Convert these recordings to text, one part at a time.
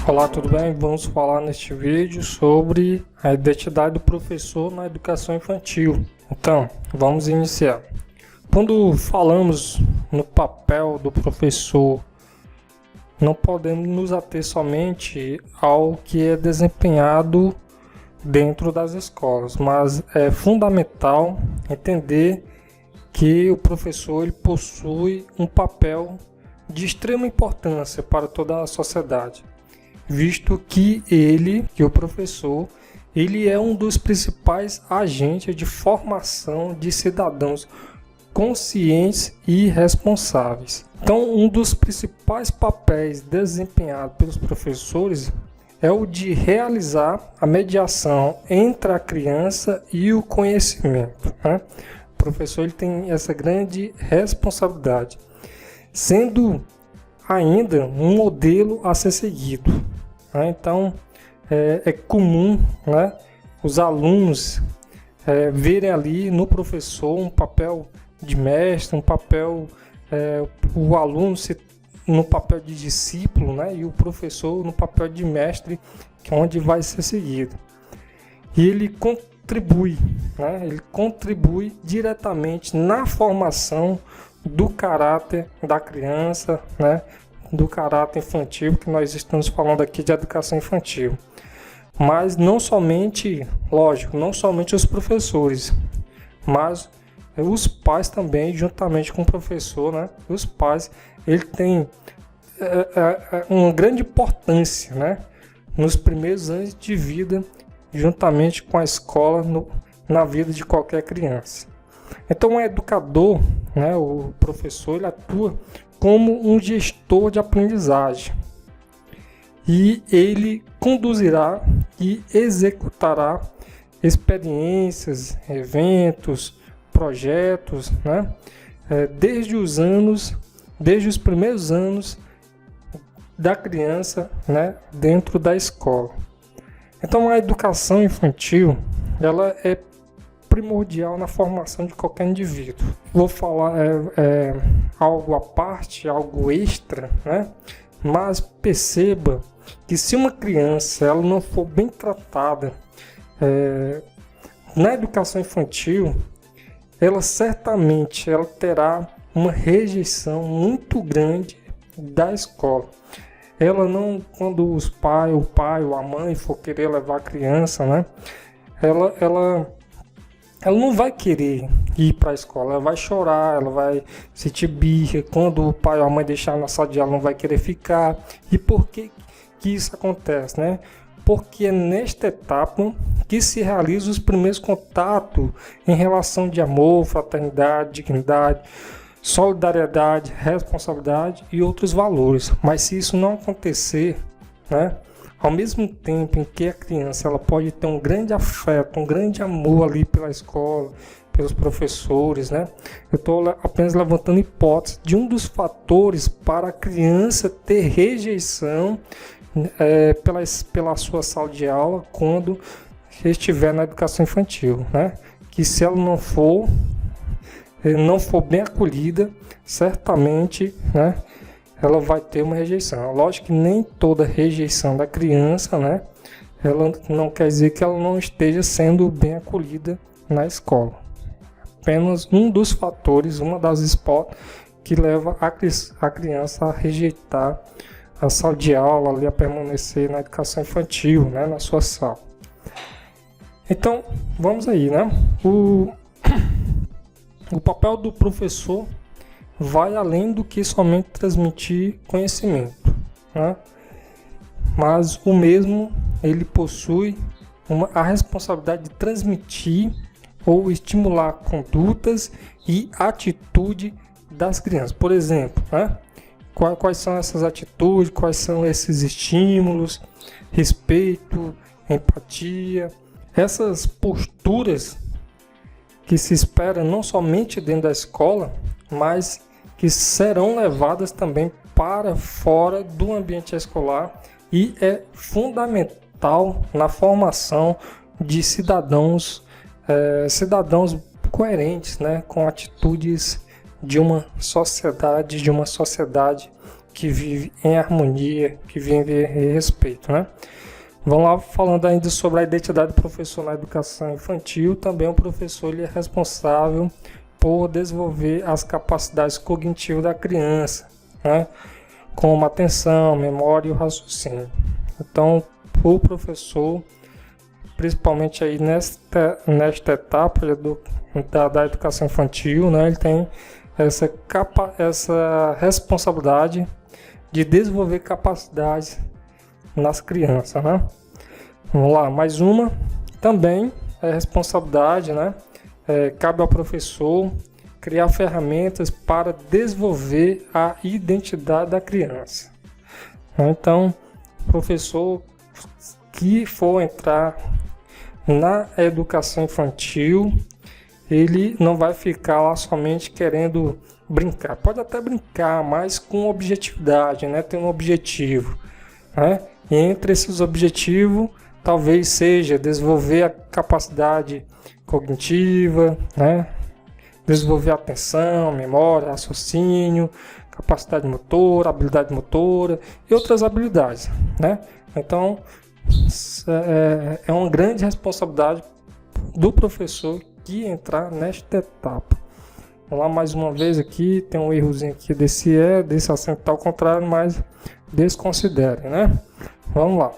Olá, tudo bem? Vamos falar neste vídeo sobre a identidade do professor na educação infantil. Então, vamos iniciar. Quando falamos no papel do professor, não podemos nos ater somente ao que é desempenhado dentro das escolas, mas é fundamental entender que o professor ele possui um papel de extrema importância para toda a sociedade, visto que o professor, ele é um dos principais agentes de formação de cidadãos conscientes e responsáveis. Então, um dos principais papéis desempenhados pelos professores é o de realizar a mediação entre a criança e o conhecimento, né? O professor ele tem essa grande responsabilidade, sendo ainda um modelo a ser seguido. Então, é comum, né, os alunos verem ali no professor um papel de mestre, um papel, o aluno no papel de discípulo, né, e o professor no papel de mestre, que é onde vai ser seguido. E ele contribui, né, diretamente na formação do caráter da criança, né, do caráter infantil, que nós estamos falando aqui de educação infantil. Mas não somente, lógico, não somente os professores, mas os pais também, juntamente com o professor, né? Os pais, ele tem uma grande importância, né, nos primeiros anos de vida, juntamente com a escola, na vida de qualquer criança. Então, o educador, né, o professor, ele atua como um gestor de aprendizagem e ele conduzirá e executará experiências, eventos, projetos, né, desde os primeiros anos da criança, né, dentro da escola. Então, a educação infantil, ela é primordial na formação de qualquer indivíduo. Vou falar algo à parte, algo extra, né? Mas perceba que se uma criança ela não for bem tratada na educação infantil, ela certamente terá uma rejeição muito grande da escola. Ela não, quando o pai ou a mãe for querer levar a criança, né? Ela não vai querer ir para a escola, ela vai chorar, ela vai sentir birra. Quando o pai ou a mãe deixar na sala de aula, não vai querer ficar. E por que isso acontece, né? Porque é nesta etapa que se realizam os primeiros contatos em relação de amor, fraternidade, dignidade, solidariedade, responsabilidade e outros valores. Mas se isso não acontecer, né, ao mesmo tempo em que a criança ela pode ter um grande afeto, um grande amor ali pela escola, pelos professores, né? Eu estou apenas levantando hipótese de um dos fatores para a criança ter rejeição pela sua sala de aula quando estiver na educação infantil, né? Que se ela não for bem acolhida, certamente, né, ela vai ter uma rejeição. Lógico que nem toda rejeição da criança, né, ela não quer dizer que ela não esteja sendo bem acolhida na escola. Apenas um dos fatores, uma das hipóteses que leva a criança a rejeitar a sala de aula, ali, a permanecer na educação infantil, né, na sua sala. Então, vamos aí, né? O papel do professor vai além do que somente transmitir conhecimento, né? Mas o mesmo, ele possui a responsabilidade de transmitir ou estimular condutas e atitude das crianças. Por exemplo, né? Quais são essas atitudes, quais são esses estímulos, respeito, empatia, essas posturas que se espera não somente dentro da escola, mas que serão levadas também para fora do ambiente escolar e é fundamental na formação de cidadãos coerentes, né, com atitudes de uma sociedade que vive em harmonia, que vive em respeito, né? Vamos lá, falando ainda sobre a identidade do professor na educação infantil. Também o professor ele é responsável por desenvolver as capacidades cognitivas da criança, né? Como atenção, memória e o raciocínio. Então, o professor, principalmente aí nesta etapa da educação infantil, né, ele tem essa responsabilidade de desenvolver capacidades nas crianças, né? Vamos lá, mais uma. Também é responsabilidade, né? Cabe ao professor criar ferramentas para desenvolver a identidade da criança. Então, o professor que for entrar na educação infantil, ele não vai ficar lá somente querendo brincar. Pode até brincar, mas com objetividade, né? Tem um objetivo, né? E entre esses objetivos, talvez seja desenvolver a capacidade cognitiva, né? Desenvolver a atenção, memória, raciocínio, capacidade motora, habilidade motora e outras habilidades, né? Então, é uma grande responsabilidade do professor que entrar nesta etapa. Vamos lá mais uma vez aqui, tem um errozinho aqui desse acento tá ao contrário, mas desconsidere, né? Vamos lá.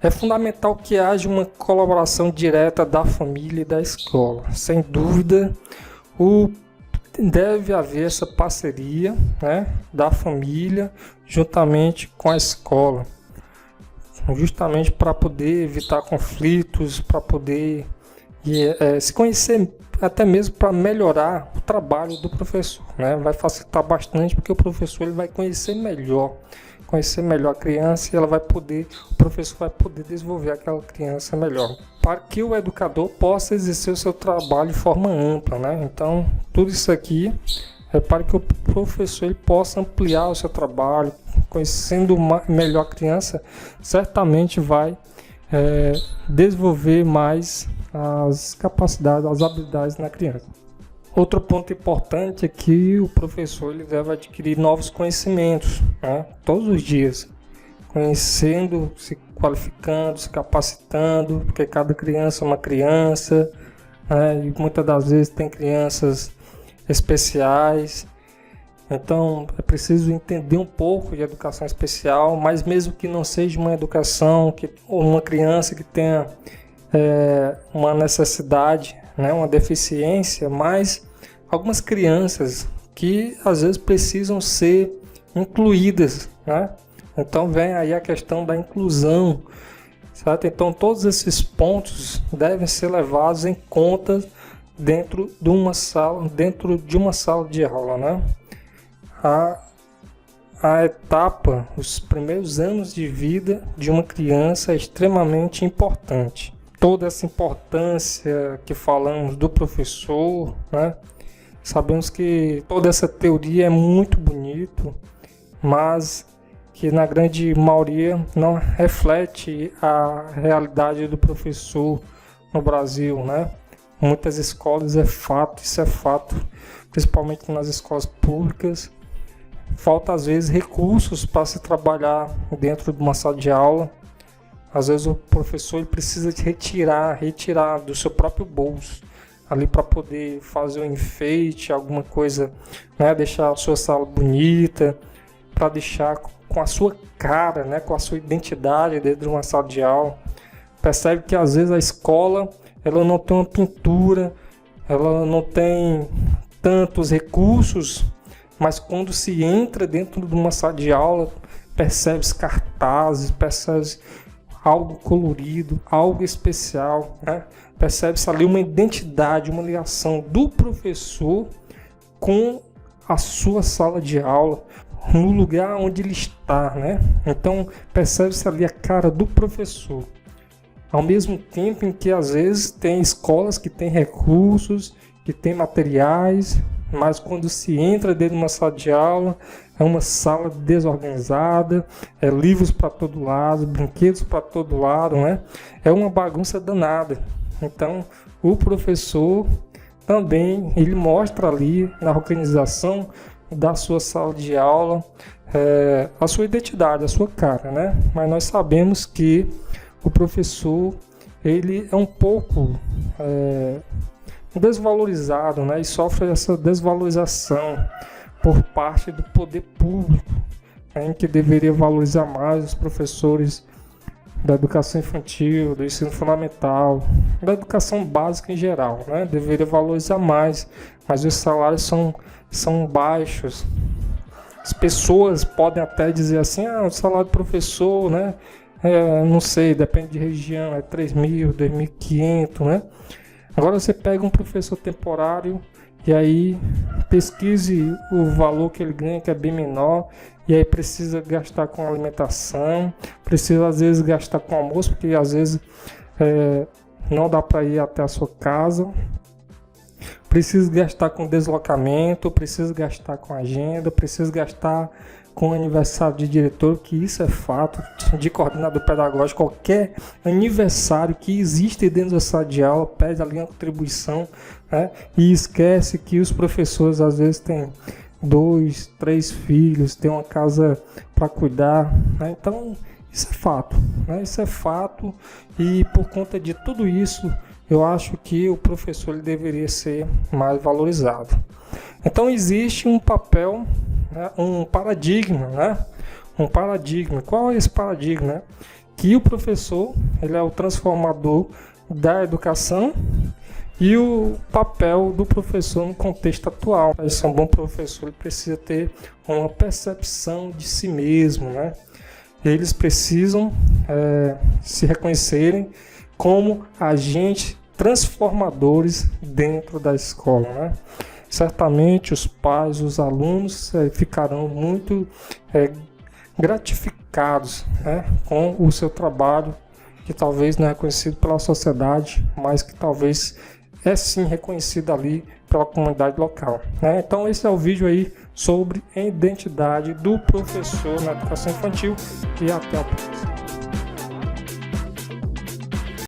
É fundamental que haja uma colaboração direta da família e da escola. Sem dúvida, deve haver essa parceria, né, da família juntamente com a escola, justamente para poder evitar conflitos, para poder se conhecer, até mesmo para melhorar o trabalho do professor, né? Vai facilitar bastante porque o professor ele vai conhecer melhor a criança e o professor vai poder desenvolver aquela criança melhor, para que o educador possa exercer o seu trabalho de forma ampla, né? Então, tudo isso aqui é para que o professor ele possa ampliar o seu trabalho, conhecendo melhor a criança, certamente vai desenvolver mais as capacidades, as habilidades na criança. Outro ponto importante é que o professor ele deve adquirir novos conhecimentos, né? Todos os dias, conhecendo, se qualificando, se capacitando, porque cada criança é uma criança, né? E muitas das vezes tem crianças especiais, então é preciso entender um pouco de educação especial, mas mesmo que não seja uma educação, ou uma criança que tenha uma necessidade, né, uma deficiência, mas algumas crianças que às vezes precisam ser incluídas, né? Então vem aí a questão da inclusão, certo? Então todos esses pontos devem ser levados em conta dentro de uma sala de aula, né? A etapa, os primeiros anos de vida de uma criança é extremamente importante. Toda essa importância que falamos do professor, né? Sabemos que toda essa teoria é muito bonito, mas que na grande maioria não reflete a realidade do professor no Brasil, né? Muitas escolas isso é fato, principalmente nas escolas públicas. Falta às vezes recursos para se trabalhar dentro de uma sala de aula. Às vezes o professor ele precisa de retirar do seu próprio bolso ali para poder fazer um enfeite, alguma coisa, né? Deixar a sua sala bonita, para deixar com a sua cara, né? Com a sua identidade dentro de uma sala de aula. Percebe que às vezes a escola ela não tem uma pintura, ela não tem tantos recursos, mas quando se entra dentro de uma sala de aula, percebe cartazes, percebe algo colorido, algo especial, né? Percebe-se ali uma identidade, uma ligação do professor com a sua sala de aula, no lugar onde ele está, né? Então percebe-se ali a cara do professor. Ao mesmo tempo em que às vezes tem escolas que têm recursos, que têm materiais, mas quando se entra dentro de uma sala de aula, é uma sala desorganizada, livros para todo lado, brinquedos para todo lado, né? É uma bagunça danada. Então, o professor também, ele mostra ali na organização da sua sala de aula, a sua identidade, a sua cara, né? Mas nós sabemos que o professor, ele é um pouco desvalorizado, né? E sofre essa desvalorização por parte do poder público, em que deveria valorizar mais os professores da educação infantil, do ensino fundamental, da educação básica em geral, né? Deveria valorizar mais, mas os salários são baixos. As pessoas podem até dizer assim, o salário do professor, né? Não sei, depende de região, é 3.000, 2.500, né? Agora você pega um professor temporário e aí pesquise o valor que ele ganha, que é bem menor, e aí precisa gastar com alimentação, precisa às vezes gastar com almoço, porque às vezes não dá para ir até a sua casa, precisa gastar com deslocamento, precisa gastar com agenda, precisa gastar com aniversário de diretor, que isso é fato, de coordenador pedagógico. Qualquer aniversário que existe dentro da sala de aula pede ali uma contribuição, né? E esquece que os professores às vezes têm 2, 3 filhos, têm uma casa para cuidar, né? Então isso é fato, né? Isso é fato, e por conta de tudo isso eu acho que o professor ele deveria ser mais valorizado. Então existe um papel, né, um paradigma, né? Um paradigma. Qual é esse paradigma? Que o professor ele é o transformador da educação e o papel do professor no contexto atual. Para ser um bom professor, ele precisa ter uma percepção de si mesmo, né? Eles precisam se reconhecerem como agentes transformadores dentro da escola, né? Certamente os pais, os alunos ficarão muito gratificados, né, com o seu trabalho, que talvez não é reconhecido pela sociedade, mas que talvez é sim reconhecido ali pela comunidade local, né? Então esse é o vídeo aí sobre a identidade do professor na educação infantil, e até a próxima.